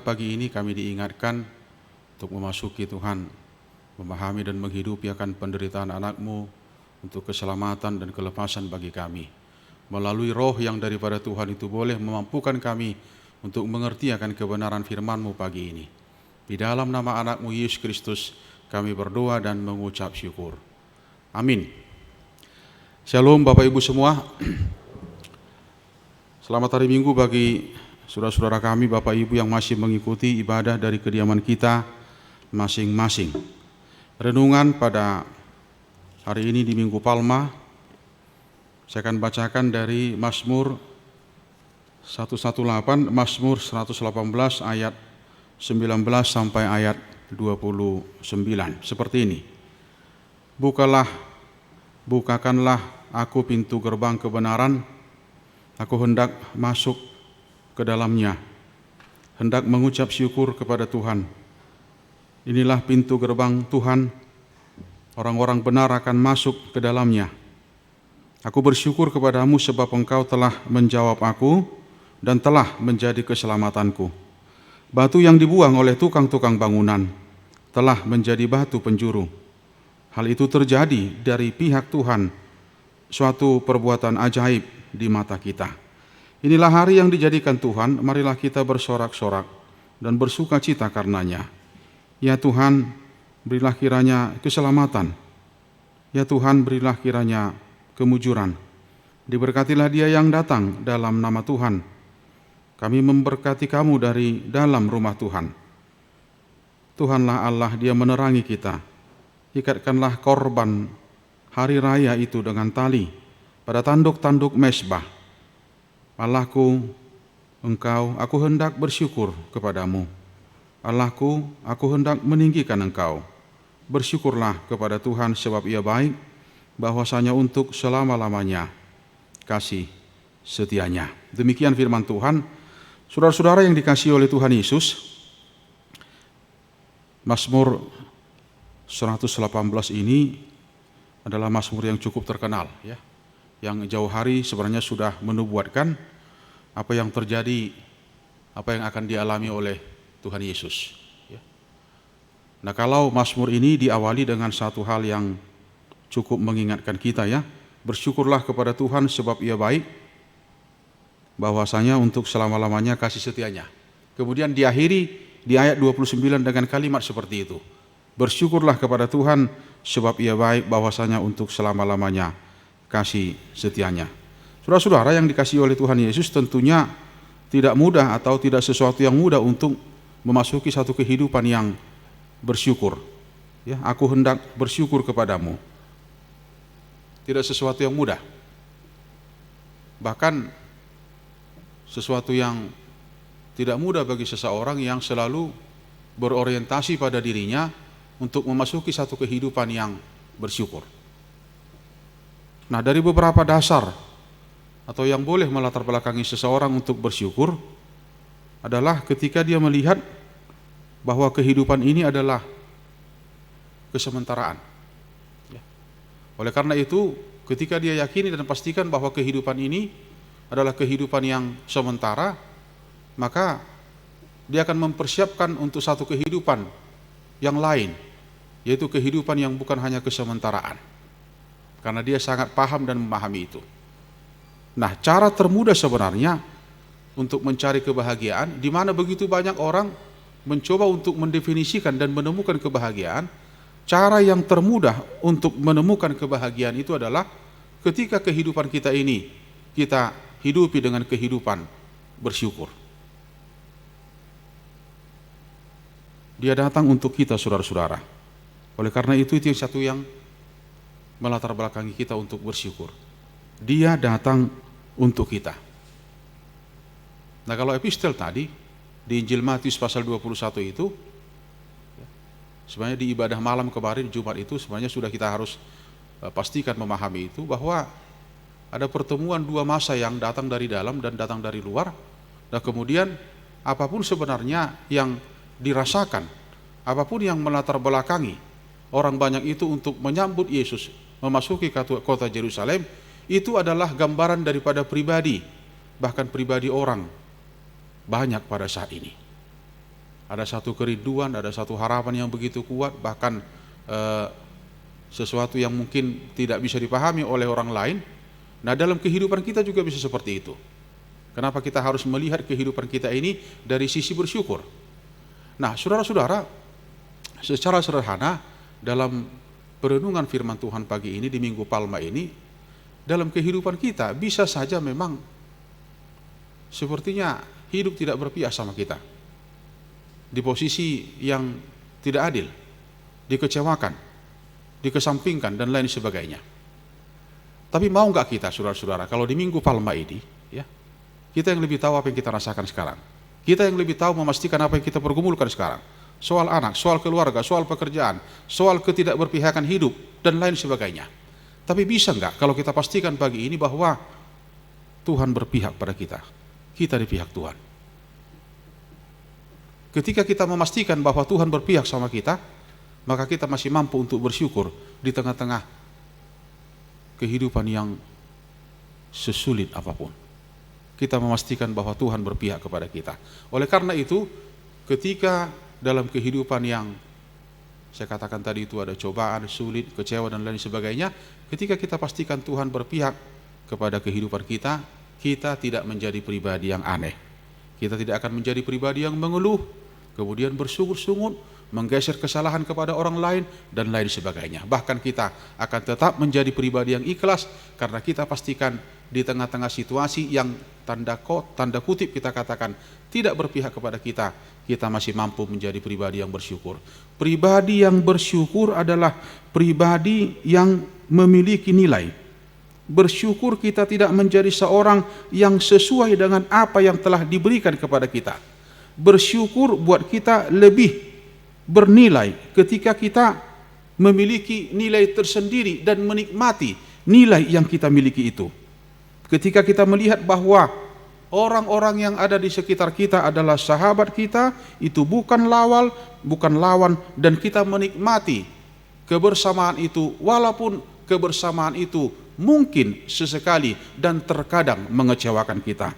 pagi ini kami diingatkan untuk memasuki Tuhan, memahami dan menghidupi akan penderitaan anak-Mu untuk keselamatan dan kelepasan bagi kami. Melalui roh yang daripada Tuhan itu boleh memampukan kami untuk mengerti akan kebenaran firman-Mu pagi ini. Di dalam nama anak-Mu Yesus Kristus kami berdoa dan mengucap syukur. Amin. Shalom Bapak Ibu semua. Selamat hari Minggu bagi saudara-saudara kami, Bapak Ibu yang masih mengikuti ibadah dari kediaman kita masing-masing. Renungan pada hari ini di Minggu Palma, saya akan bacakan dari Mazmur 118, Mazmur 118 ayat 19 sampai ayat 29. Seperti ini. Bukakanlah aku pintu gerbang kebenaran, aku hendak masuk ke dalamnya, hendak mengucap syukur kepada Tuhan. Inilah pintu gerbang Tuhan, orang-orang benar akan masuk ke dalamnya. Aku bersyukur kepadamu sebab Engkau telah menjawab aku dan telah menjadi keselamatanku. Batu yang dibuang oleh tukang-tukang bangunan telah menjadi batu penjuru. Hal itu terjadi dari pihak Tuhan, suatu perbuatan ajaib di mata kita. Inilah hari yang dijadikan Tuhan, marilah kita bersorak-sorak dan bersuka cita karenanya. Ya Tuhan, berilah kiranya keselamatan. Ya Tuhan, berilah kiranya kemujuran. Diberkatilah dia yang datang dalam nama Tuhan. Kami memberkati kamu dari dalam rumah Tuhan. Tuhanlah Allah, dia menerangi kita. Ikatkanlah korban hari raya itu dengan tali pada tanduk-tanduk mezbah. Allahku, aku hendak bersyukur kepadamu. Allahku, aku hendak meninggikan Engkau. Bersyukurlah kepada Tuhan sebab Ia baik, bahwasanya untuk selama-lamanya kasih setianya. Demikian firman Tuhan. Saudara-saudara yang dikasihi oleh Tuhan Yesus, Mazmur 118 ini adalah Mazmur yang cukup terkenal, ya, yang jauh hari sebenarnya sudah menubuatkan apa yang terjadi, apa yang akan dialami oleh Tuhan Yesus. Ya. Nah, kalau Mazmur ini diawali dengan satu hal yang cukup mengingatkan kita, ya, bersyukurlah kepada Tuhan sebab Ia baik, bahwasanya untuk selama-lamanya kasih setianya. Kemudian diakhiri di ayat 29 dengan kalimat seperti itu. Bersyukurlah kepada Tuhan sebab Ia baik, bahwasanya untuk selama-lamanya kasih setianya. Saudara-saudara yang dikasihi oleh Tuhan Yesus, tentunya tidak mudah atau tidak sesuatu yang mudah untuk memasuki satu kehidupan yang bersyukur. Ya, aku hendak bersyukur kepadamu. Tidak sesuatu yang mudah. Bahkan sesuatu yang tidak mudah bagi seseorang yang selalu berorientasi pada dirinya untuk memasuki satu kehidupan yang bersyukur. Nah, dari beberapa dasar atau yang boleh melatar belakangi seseorang untuk bersyukur adalah ketika dia melihat bahwa kehidupan ini adalah kesementaraan. Ya. Oleh karena itu, ketika dia yakini dan pastikan bahwa kehidupan ini adalah kehidupan yang sementara, maka dia akan mempersiapkan untuk satu kehidupan yang lain, yaitu kehidupan yang bukan hanya kesementaraan. Karena dia sangat paham dan memahami itu. Nah, cara termudah sebenarnya untuk mencari kebahagiaan, di mana begitu banyak orang mencoba untuk mendefinisikan dan menemukan kebahagiaan, cara yang termudah untuk menemukan kebahagiaan itu adalah ketika kehidupan kita ini kita hidupi dengan kehidupan bersyukur. Dia datang untuk kita, saudara-saudara. Oleh karena itu yang satu yang melatar belakangi kita untuk bersyukur. Dia datang untuk kita. Nah, kalau epistel tadi di Injil Matius pasal 21 itu, sebenarnya di ibadah malam kemarin Jumat itu sebenarnya sudah kita harus pastikan memahami itu, bahwa ada pertemuan dua massa yang datang dari dalam dan datang dari luar. Dan kemudian apapun sebenarnya yang dirasakan, apapun yang melatar belakangi orang banyak itu untuk menyambut Yesus memasuki kota Yerusalem, itu adalah gambaran daripada pribadi, bahkan pribadi orang banyak pada saat ini. ada satu kerinduan, ada satu harapan yang begitu kuat, bahkan sesuatu yang mungkin tidak bisa dipahami oleh orang lain. Nah, dalam kehidupan kita juga bisa seperti itu. Kenapa kita harus melihat kehidupan kita ini dari sisi bersyukur? Nah, saudara-saudara, secara sederhana dalam perenungan firman Tuhan pagi ini di Minggu Palma ini, dalam kehidupan kita bisa saja memang sepertinya hidup tidak berpihak sama kita, di posisi yang tidak adil, dikecewakan, dikesampingkan dan lain sebagainya. Tapi mau nggak kita, saudara-saudara, kalau di Minggu Palma ini, ya, kita yang lebih tahu apa yang kita rasakan sekarang, kita yang lebih tahu memastikan apa yang kita pergumulkan sekarang, soal anak, soal keluarga, soal pekerjaan, soal ketidakberpihakan hidup dan lain sebagainya. Tapi bisa nggak kalau kita pastikan pagi ini bahwa Tuhan berpihak pada kita di pihak Tuhan. Ketika kita memastikan bahwa Tuhan berpihak sama kita, maka kita masih mampu untuk bersyukur di tengah-tengah kehidupan yang sesulit apapun. Kita memastikan bahwa Tuhan berpihak kepada kita. Oleh karena itu, ketika dalam kehidupan yang saya katakan tadi itu ada cobaan, sulit, kecewa dan lain sebagainya, ketika kita pastikan Tuhan berpihak kepada kehidupan kita, kita tidak menjadi pribadi yang aneh. Kita tidak akan menjadi pribadi yang mengeluh, kemudian bersungut-sungut, menggeser kesalahan kepada orang lain dan lain sebagainya. Bahkan kita akan tetap menjadi pribadi yang ikhlas karena kita pastikan di tengah-tengah situasi yang tanda kutip kita katakan tidak berpihak kepada kita, kita masih mampu menjadi pribadi yang bersyukur. Pribadi yang bersyukur adalah pribadi yang memiliki nilai. Bersyukur kita tidak menjadi seorang yang sesuai dengan apa yang telah diberikan kepada kita. Bersyukur buat kita lebih bernilai ketika kita memiliki nilai tersendiri dan menikmati nilai yang kita miliki itu. Ketika kita melihat bahwa orang-orang yang ada di sekitar kita adalah sahabat kita, itu bukan lawan, dan kita menikmati kebersamaan itu, walaupun kebersamaan itu mungkin sesekali dan terkadang mengecewakan kita.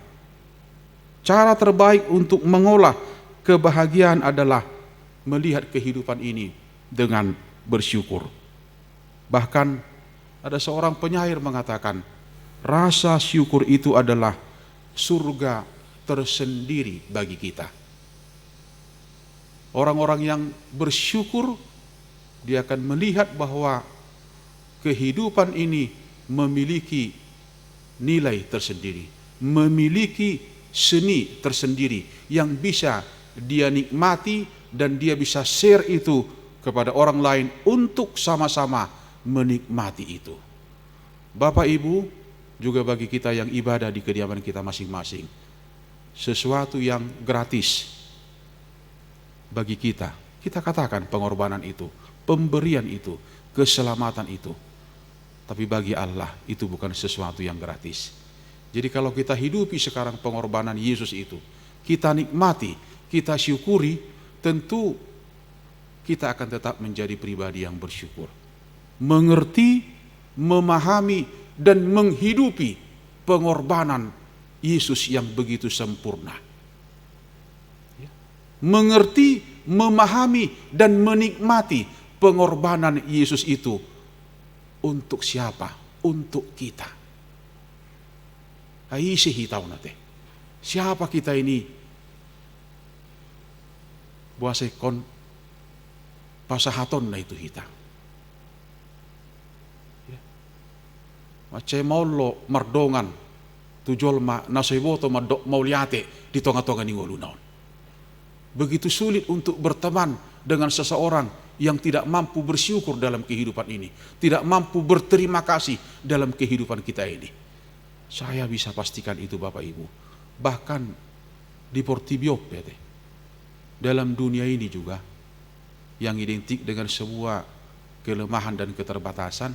Cara terbaik untuk mengolah kebahagiaan adalah melihat kehidupan ini dengan bersyukur. Bahkan ada seorang penyair mengatakan, rasa syukur itu adalah surga tersendiri bagi kita. Orang-orang yang bersyukur, dia akan melihat bahwa kehidupan ini memiliki nilai tersendiri, memiliki seni tersendiri yang bisa dia nikmati dan dia bisa share itu kepada orang lain untuk sama-sama menikmati itu. Bapak Ibu, juga bagi kita yang ibadah di kediaman kita masing-masing, sesuatu yang gratis bagi kita, kita katakan pengorbanan itu, pemberian itu, keselamatan itu. Tapi bagi Allah itu bukan sesuatu yang gratis. Jadi kalau kita hidupi sekarang pengorbanan Yesus itu, kita nikmati, kita syukuri, tentu kita akan tetap menjadi pribadi yang bersyukur. Mengerti, memahami, dan menghidupi pengorbanan Yesus yang begitu sempurna. Mengerti, memahami, dan menikmati pengorbanan Yesus itu untuk siapa? Untuk kita. Aisihi tahu nate. Siapa kita ini? Buasekon pasahaton na itu hita. Macam maulo mardongan tujol ma nasaiboto mauliate di tonga-tonga ningolu naon. Begitu sulit untuk berteman dengan seseorang yang tidak mampu bersyukur dalam kehidupan ini, tidak mampu berterima kasih dalam kehidupan kita ini. Saya bisa pastikan itu Bapak Ibu. Bahkan di Portibio dalam dunia ini juga yang identik dengan sebuah kelemahan dan keterbatasan,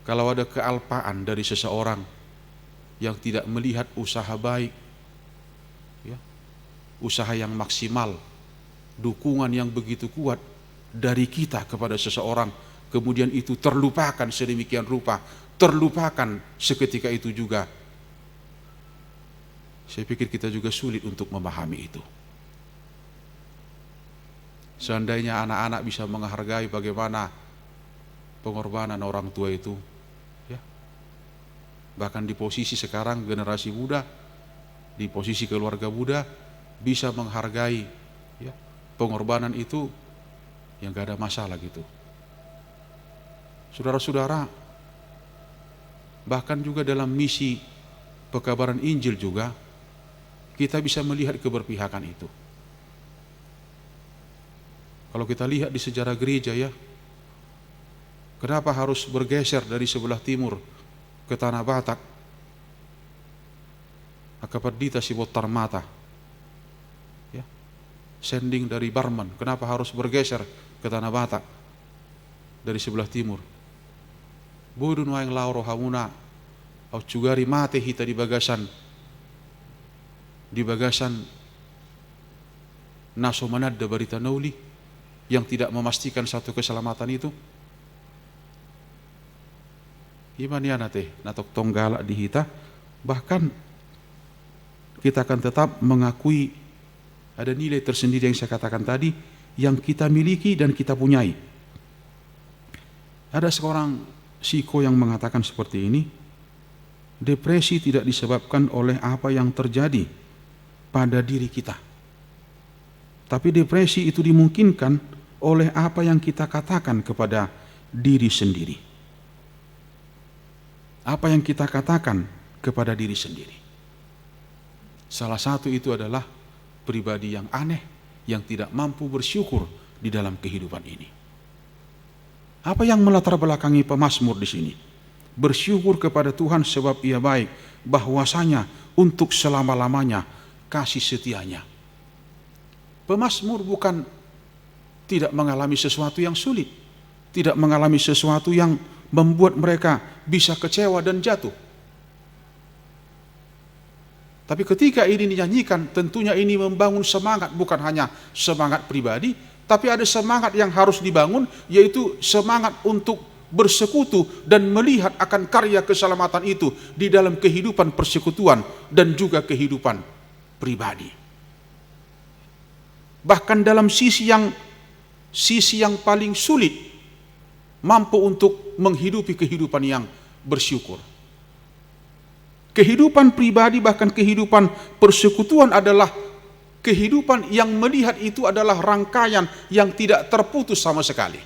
kalau ada kealpaan dari seseorang yang tidak melihat usaha baik, ya, usaha yang maksimal, dukungan yang begitu kuat dari kita kepada seseorang, kemudian itu terlupakan sedemikian rupa, terlupakan seketika itu juga, saya pikir kita juga sulit untuk memahami itu. Seandainya anak-anak bisa menghargai bagaimana pengorbanan orang tua itu, ya. Bahkan di posisi sekarang generasi muda, di posisi keluarga muda bisa menghargai, ya, pengorbanan itu, yang gak ada masalah gitu. Saudara-saudara, bahkan juga dalam misi pekabaran Injil juga kita bisa melihat keberpihakan itu. Kalau kita lihat di sejarah gereja, ya, kenapa harus bergeser dari sebelah timur ke Tanah Batak, Akapardita Sibotar Mata, ya, sending dari Barman, kenapa harus bergeser ke Tanah Batak dari sebelah timur? Budun waeng lauro hamuna au cugari mate hita di bagasan naso manadda barita nauli, yang tidak memastikan satu keselamatan itu. Imania nate natok tonggala di hita, bahkan kita akan tetap mengakui ada nilai tersendiri yang saya katakan tadi, yang kita miliki dan kita punyai. Ada seorang psiko yang mengatakan seperti ini, depresi tidak disebabkan oleh apa yang terjadi pada diri kita, tapi depresi itu dimungkinkan oleh apa yang kita katakan kepada diri sendiri. Apa yang kita katakan kepada diri sendiri. Salah satu itu adalah pribadi yang aneh, yang tidak mampu bersyukur di dalam kehidupan ini. Apa yang melatar belakangi pemazmur di sini? Bersyukur kepada Tuhan sebab Ia baik, bahwasanya untuk selama-lamanya kasih setianya. Pemazmur bukan tidak mengalami sesuatu yang sulit, tidak mengalami sesuatu yang membuat mereka bisa kecewa dan jatuh. Tapi ketika ini dinyanyikan, tentunya ini membangun semangat, bukan hanya semangat pribadi, tapi ada semangat yang harus dibangun, yaitu semangat untuk bersekutu dan melihat akan karya keselamatan itu di dalam kehidupan persekutuan dan juga kehidupan pribadi. Bahkan dalam sisi yang paling sulit, mampu untuk menghidupi kehidupan yang bersyukur. Kehidupan pribadi, bahkan kehidupan persekutuan adalah kehidupan yang melihat itu adalah rangkaian yang tidak terputus sama sekali.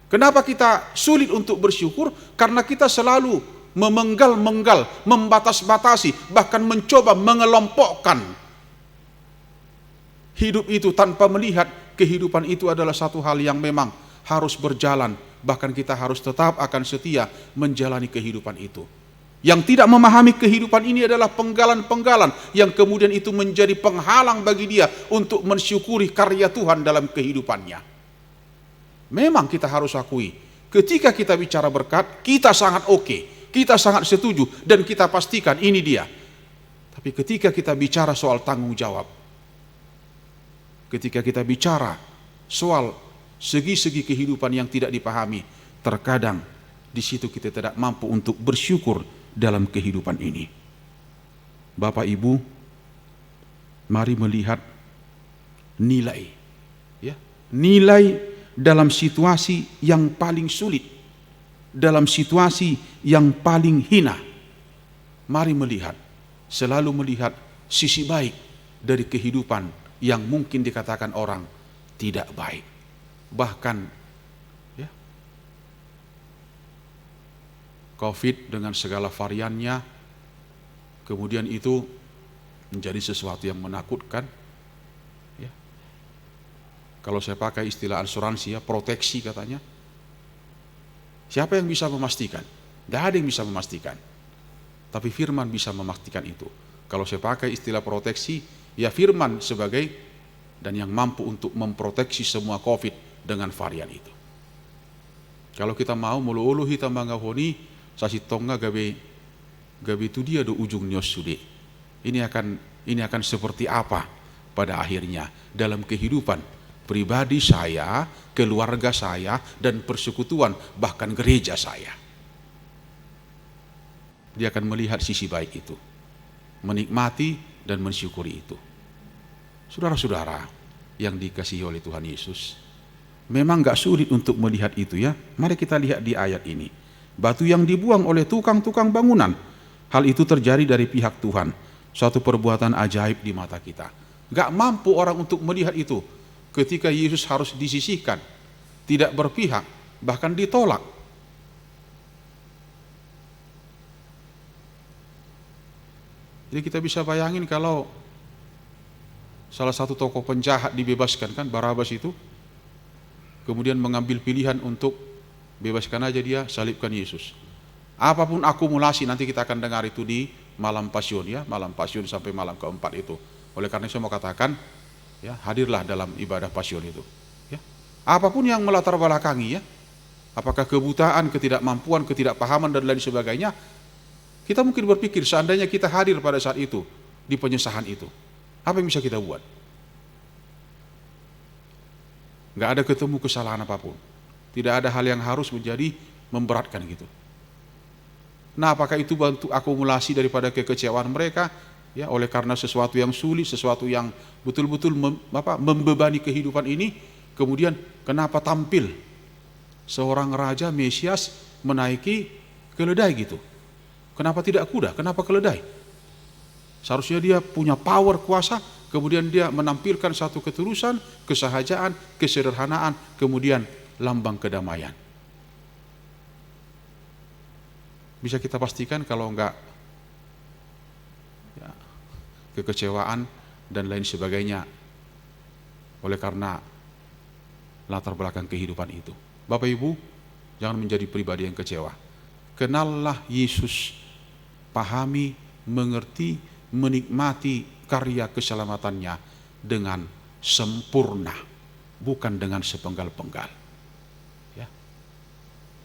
Kenapa kita sulit untuk bersyukur? Karena kita selalu memenggal-menggal, membatas-batasi, bahkan mencoba mengelompokkan hidup itu tanpa melihat kehidupan itu adalah satu hal yang memang harus berjalan, bahkan kita harus tetap akan setia menjalani kehidupan itu. Yang tidak memahami kehidupan ini adalah penggalan-penggalan yang kemudian itu menjadi penghalang bagi dia untuk mensyukuri karya Tuhan dalam kehidupannya. Memang kita harus akui, ketika kita bicara berkat, kita sangat oke, kita sangat setuju, dan kita pastikan ini dia. Tapi ketika kita bicara soal tanggung jawab, ketika kita bicara soal segi-segi kehidupan yang tidak dipahami, terkadang di situ kita tidak mampu untuk bersyukur dalam kehidupan ini. Bapak Ibu, mari melihat nilai, ya, nilai dalam situasi yang paling sulit, dalam situasi yang paling hina. Mari melihat, selalu melihat sisi baik dari kehidupan yang mungkin dikatakan orang tidak baik. Bahkan ya, COVID dengan segala variannya, kemudian itu menjadi sesuatu yang menakutkan. Ya. Kalau saya pakai istilah asuransi, ya, proteksi katanya. Siapa yang bisa memastikan? Tidak ada yang bisa memastikan. Tapi firman bisa memastikan itu. Kalau saya pakai istilah proteksi, ya firman sebagai dan yang mampu untuk memproteksi semua COVID dengan varian itu. Kalau kita mau mulu-ulu hitam bangahoni, sasi tonga gabe itu dia do ujung nyos sude. Ini akan seperti apa pada akhirnya dalam kehidupan pribadi saya, keluarga saya, dan persekutuan bahkan gereja saya. Dia akan melihat sisi baik itu, menikmati dan mensyukuri itu. Saudara-saudara, yang dikasihi oleh Tuhan Yesus. Memang gak sulit untuk melihat itu ya. Mari kita lihat di ayat ini. Batu yang dibuang oleh tukang-tukang bangunan, hal itu terjadi dari pihak Tuhan. Suatu perbuatan ajaib di mata kita. Gak mampu orang untuk melihat itu ketika Yesus harus disisihkan, tidak berpihak, bahkan ditolak. Jadi kita bisa bayangin kalau salah satu tokoh penjahat dibebaskan, kan Barabas itu, kemudian mengambil pilihan untuk bebaskan aja dia, salibkan Yesus. Apapun akumulasi, nanti kita akan dengar itu di malam pasyun ya, malam pasyun sampai malam keempat itu. Oleh karena saya mau katakan, ya, hadirlah dalam ibadah pasyun itu. Ya. Apapun yang melatar belakangi ya, apakah kebutaan, ketidakmampuan, ketidakpahaman dan lain sebagainya, kita mungkin berpikir seandainya kita hadir pada saat itu, di penyesahan itu, apa yang bisa kita buat? Gak ada ketemu kesalahan apapun. Tidak ada hal yang harus menjadi memberatkan gitu. Nah, apakah itu bentuk akumulasi daripada kekecewaan mereka? Ya, oleh karena sesuatu yang sulit, sesuatu yang betul-betul membebani kehidupan ini, kemudian kenapa tampil seorang raja Mesias menaiki keledai gitu? Kenapa tidak kuda? Kenapa keledai? Seharusnya dia punya power, kuasa, kemudian dia menampilkan satu ketulusan, kesahajaan, kesederhanaan, kemudian lambang kedamaian. Bisa kita pastikan kalau enggak ya, kekecewaan dan lain sebagainya oleh karena latar belakang kehidupan itu. Bapak Ibu, jangan menjadi pribadi yang kecewa. Kenallah Yesus, pahami, mengerti, menikmati karya keselamatannya dengan sempurna, bukan dengan sepenggal-penggal. Ya.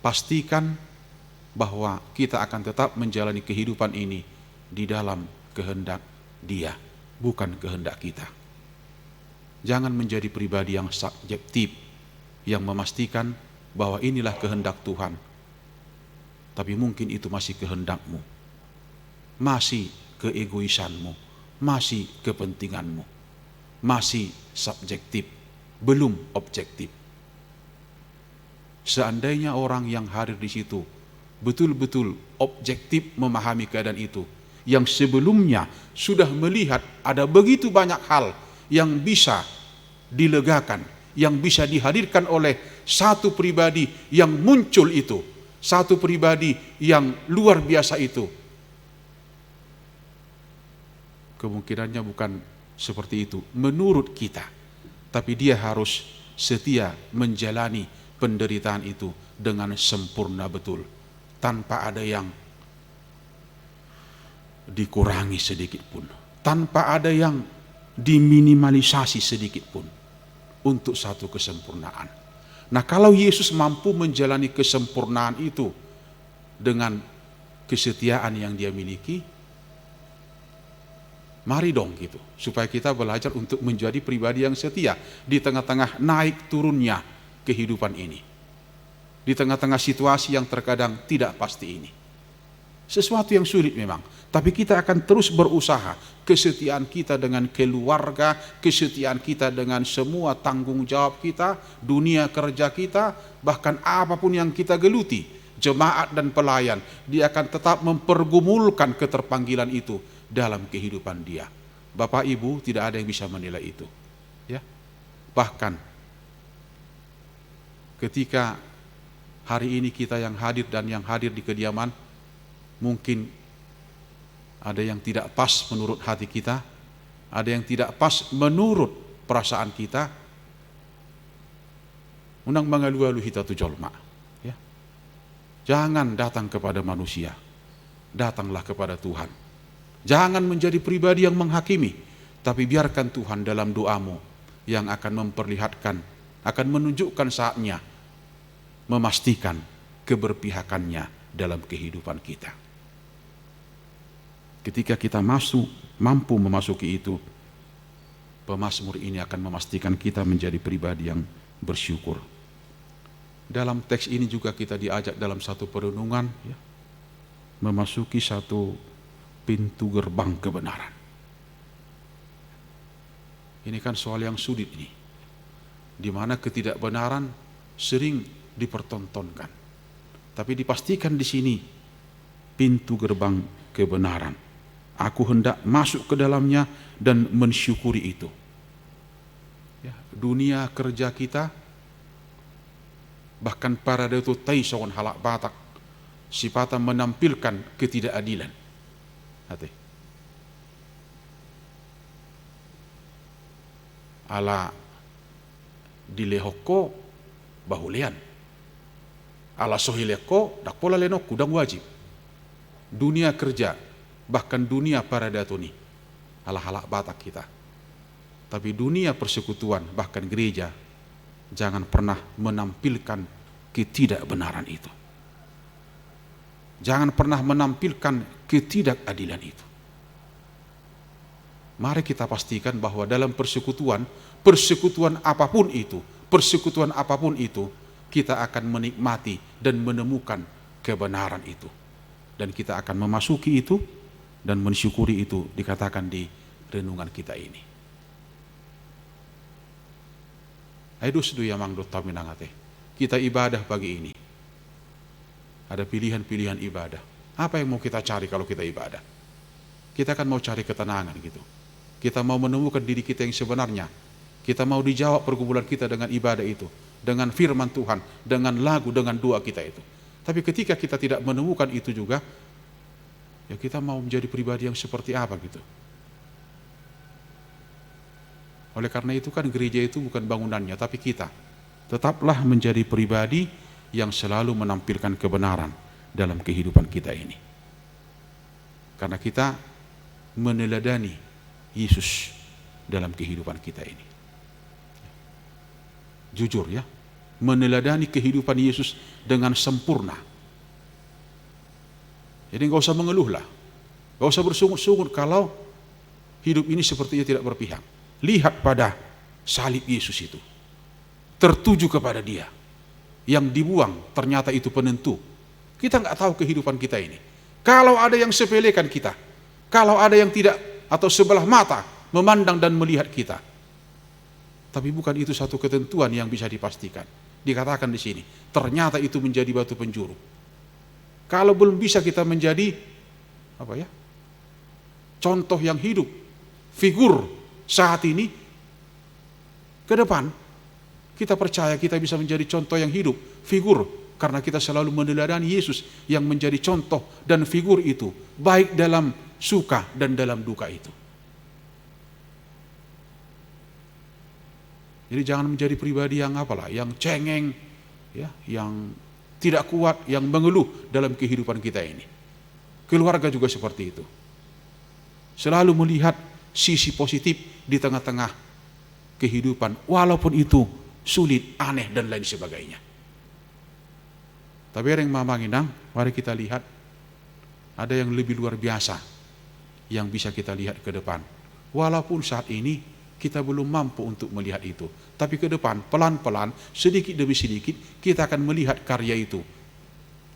Pastikan bahwa kita akan tetap menjalani kehidupan ini di dalam kehendak Dia, bukan kehendak kita. Jangan menjadi pribadi yang subjektif, yang memastikan bahwa inilah kehendak Tuhan, tapi mungkin itu masih kehendakmu, masih keegoisanmu, masih kepentinganmu, masih subjektif, belum objektif. Seandainya orang yang hadir di situ betul-betul objektif memahami keadaan itu, yang sebelumnya sudah melihat ada begitu banyak hal yang bisa dilegakan, yang bisa dihadirkan oleh satu pribadi yang muncul itu, satu pribadi yang luar biasa itu, kemungkinannya bukan seperti itu menurut kita, tapi dia harus setia menjalani penderitaan itu dengan sempurna betul, tanpa ada yang dikurangi sedikit pun, tanpa ada yang diminimalisasi sedikit pun, untuk satu kesempurnaan. Nah, kalau Yesus mampu menjalani kesempurnaan itu dengan kesetiaan yang Dia miliki, mari dong gitu, supaya kita belajar untuk menjadi pribadi yang setia di tengah-tengah naik turunnya kehidupan ini, di tengah-tengah situasi yang terkadang tidak pasti ini. Sesuatu yang sulit memang, tapi kita akan terus berusaha. Kesetiaan kita dengan keluarga, kesetiaan kita dengan semua tanggung jawab kita, dunia kerja kita, bahkan apapun yang kita geluti, jemaat dan pelayan, dia akan tetap mempergumulkan keterpanggilan itu dalam kehidupan dia. Bapak Ibu, tidak ada yang bisa menilai itu. Ya, bahkan ketika hari ini kita yang hadir dan yang hadir di kediaman, mungkin ada yang tidak pas menurut hati kita, ada yang tidak pas menurut perasaan kita. Unang mangalu-alu hita tu jolma. Ya. Jangan datang kepada manusia, datanglah kepada Tuhan. Jangan menjadi pribadi yang menghakimi, tapi biarkan Tuhan dalam doamu yang akan memperlihatkan, akan menunjukkan saatnya, memastikan keberpihakannya dalam kehidupan kita. Ketika kita mampu memasuki itu, pemazmur ini akan memastikan kita menjadi pribadi yang bersyukur. Dalam teks ini juga kita diajak dalam satu perenungan, ya, memasuki satu pintu gerbang kebenaran. Ini kan soal yang sulit ini, di mana ketidakbenaran sering dipertontonkan. Tapi dipastikan di sini pintu gerbang kebenaran. Aku hendak masuk ke dalamnya dan mensyukuri itu. Ya, dunia kerja kita, bahkan para itu taison halak batak, sifatan menampilkan ketidakadilan. Hati. Ala dilehoko bahulian, ala sohileko dak pola lenok kudang wajib. Dunia kerja, bahkan dunia paradatoni, ala halak batak kita. Tapi dunia persekutuan, bahkan gereja, jangan pernah menampilkan ketidakbenaran itu. Jangan pernah menampilkan ketidakadilan itu. Mari kita pastikan bahwa dalam persekutuan apapun itu, kita akan menikmati dan menemukan kebenaran itu. Dan kita akan memasuki itu dan mensyukuri itu, dikatakan di renungan kita ini. Ayo seduya mangdot taminangate. Kita ibadah pagi ini. Ada pilihan-pilihan ibadah. Apa yang mau kita cari kalau kita ibadah? Kita kan mau cari ketenangan gitu. Kita mau menemukan diri kita yang sebenarnya. Kita mau dijawab pergumulan kita dengan ibadah itu, dengan firman Tuhan, dengan lagu, dengan doa kita itu. Tapi ketika kita tidak menemukan itu juga, ya kita mau menjadi pribadi yang seperti apa gitu. Oleh karena itu kan gereja itu bukan bangunannya, tapi kita. Tetaplah menjadi pribadi yang selalu menampilkan kebenaran dalam kehidupan kita ini. Karena kita meneladani Yesus dalam kehidupan kita ini. Jujur ya, meneladani kehidupan Yesus dengan sempurna. Jadi enggak usah mengeluh lah, enggak usah bersungut-sungut kalau hidup ini sepertinya tidak berpihak. Lihat pada salib Yesus itu, tertuju kepada Dia. Yang dibuang ternyata itu penentu. Kita enggak tahu kehidupan kita ini. Kalau ada yang sepelekan kita, kalau ada yang tidak atau sebelah mata memandang dan melihat kita, tapi bukan itu satu ketentuan yang bisa dipastikan. Dikatakan di sini, ternyata itu menjadi batu penjuru. Kalau belum bisa kita menjadi contoh yang hidup, figur saat ini, ke depan kita percaya kita bisa menjadi contoh yang hidup, figur, karena kita selalu meneladani Yesus yang menjadi contoh dan figur itu, baik dalam suka dan dalam duka itu. Jadi jangan menjadi pribadi yang yang cengeng, ya, yang tidak kuat, yang mengeluh dalam kehidupan kita ini. Keluarga juga seperti itu. Selalu melihat sisi positif di tengah-tengah kehidupan, walaupun itu sulit, aneh dan lain sebagainya. Tapi yang mamanginang, mari kita lihat ada yang lebih luar biasa yang bisa kita lihat ke depan. Walaupun saat ini kita belum mampu untuk melihat itu, tapi ke depan pelan-pelan, sedikit demi sedikit kita akan melihat karya itu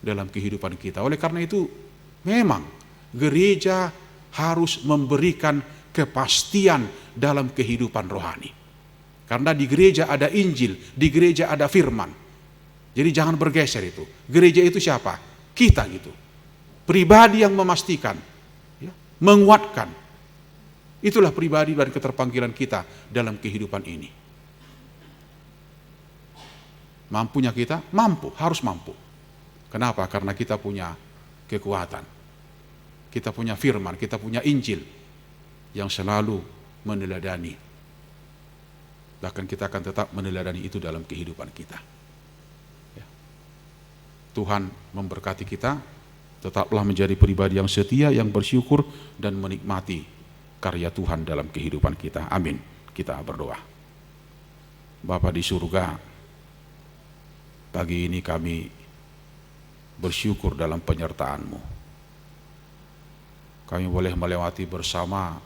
dalam kehidupan kita. Oleh karena itu memang gereja harus memberikan kepastian dalam kehidupan rohani. Karena di gereja ada Injil, di gereja ada firman. Jadi jangan bergeser itu. Gereja itu siapa? Kita gitu. Pribadi yang memastikan, ya, menguatkan. Itulah pribadi dan keterpanggilan kita dalam kehidupan ini. Mampunya kita? Mampu, harus mampu. Kenapa? Karena kita punya kekuatan. Kita punya firman, kita punya Injil yang selalu meneladani. Bahkan kita akan tetap meneladani itu dalam kehidupan kita. Ya. Tuhan memberkati kita, tetaplah menjadi pribadi yang setia, yang bersyukur dan menikmati karya Tuhan dalam kehidupan kita. Amin. Kita berdoa. Bapa di surga, pagi ini kami bersyukur dalam penyertaan-Mu. Kami boleh melewati bersama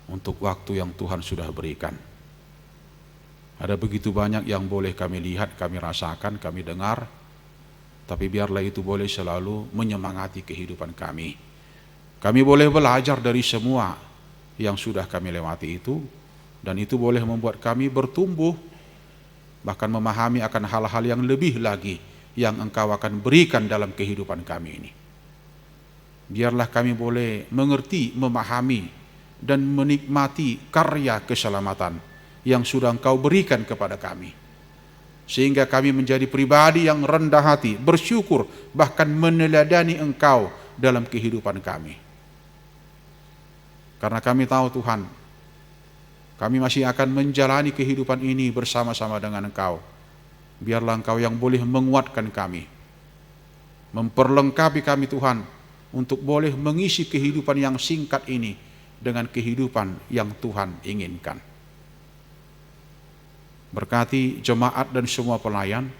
untuk waktu yang Tuhan sudah berikan. Ada begitu banyak yang boleh kami lihat, kami rasakan, kami dengar, tapi biarlah itu boleh selalu menyemangati kehidupan kami. Kami boleh belajar dari semua yang sudah kami lewati itu, Dan itu boleh membuat kami bertumbuh, bahkan memahami akan hal-hal yang lebih lagi yang Engkau akan berikan dalam kehidupan kami ini. Biarlah kami boleh mengerti, memahami, dan menikmati karya keselamatan yang sudah Engkau berikan kepada kami. Sehingga kami menjadi pribadi yang rendah hati, bersyukur, bahkan meneladani Engkau dalam kehidupan kami. Karena kami tahu Tuhan, kami masih akan menjalani kehidupan ini bersama-sama dengan Engkau. Biarlah Engkau yang boleh menguatkan kami, memperlengkapi kami Tuhan, untuk boleh mengisi kehidupan yang singkat ini dengan kehidupan yang Tuhan inginkan. Berkati jemaat dan semua pelayan,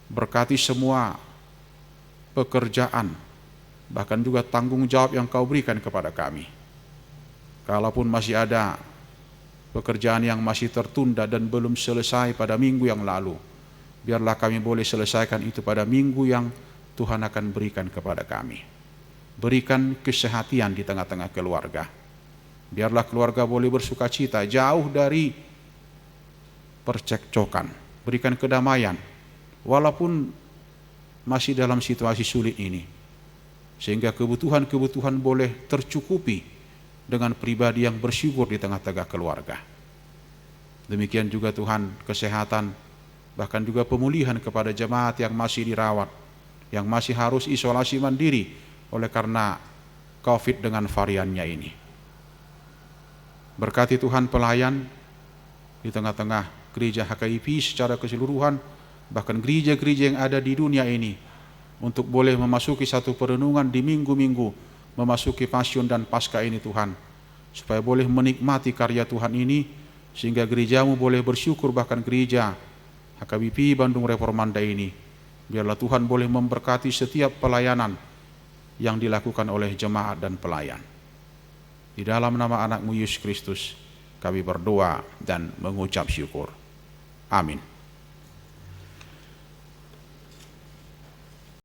berkati semua pekerjaan, bahkan juga tanggung jawab yang Kau berikan kepada kami. Kalaupun masih ada pekerjaan yang masih tertunda dan belum selesai pada minggu yang lalu, biarlah kami boleh selesaikan itu pada minggu yang Tuhan akan berikan kepada kami. Berikan kesehatan di tengah-tengah keluarga. Biarlah keluarga boleh bersuka cita, jauh dari percekcokan. Berikan kedamaian, walaupun masih dalam situasi sulit ini, sehingga kebutuhan-kebutuhan boleh tercukupi dengan pribadi yang bersyukur di tengah-tengah keluarga. Demikian juga Tuhan, kesehatan, bahkan juga pemulihan kepada jemaat yang masih dirawat, yang masih harus isolasi mandiri oleh karena COVID dengan variannya ini. Berkati Tuhan pelayan di tengah-tengah gereja HKIP secara keseluruhan, bahkan gereja-gereja yang ada di dunia ini, untuk boleh memasuki satu perenungan di minggu-minggu memasuki Pasyun dan Paskah ini Tuhan, supaya boleh menikmati karya Tuhan ini, sehingga gerejamu boleh bersyukur, bahkan gereja HKBP Bandung Reformanda ini, biarlah Tuhan boleh memberkati setiap pelayanan yang dilakukan oleh jemaat dan pelayan. Di dalam nama anak-Mu Yesus Kristus kami berdoa dan mengucap syukur. Amin.